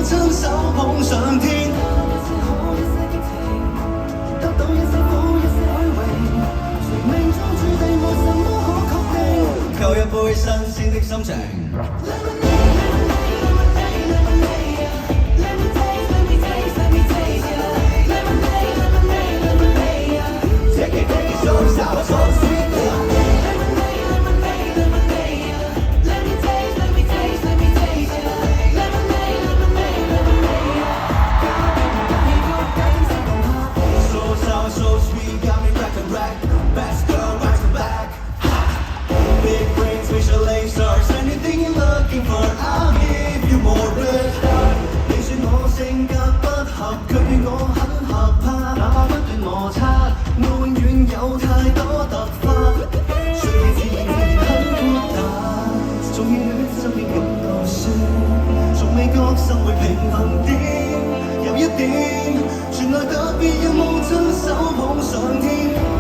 親手捧上天。得到一些苦，一些虛榮，誰命中注定沒什麼可確定。求一杯新鮮的心情。卻與我很合拍，哪怕不斷摩擦，我永遠有太多突發。誰其自然很豁達，縱然戀身邊感到酸，從未覺生活平衡點。有一點，原來特別有夢親手捧上天。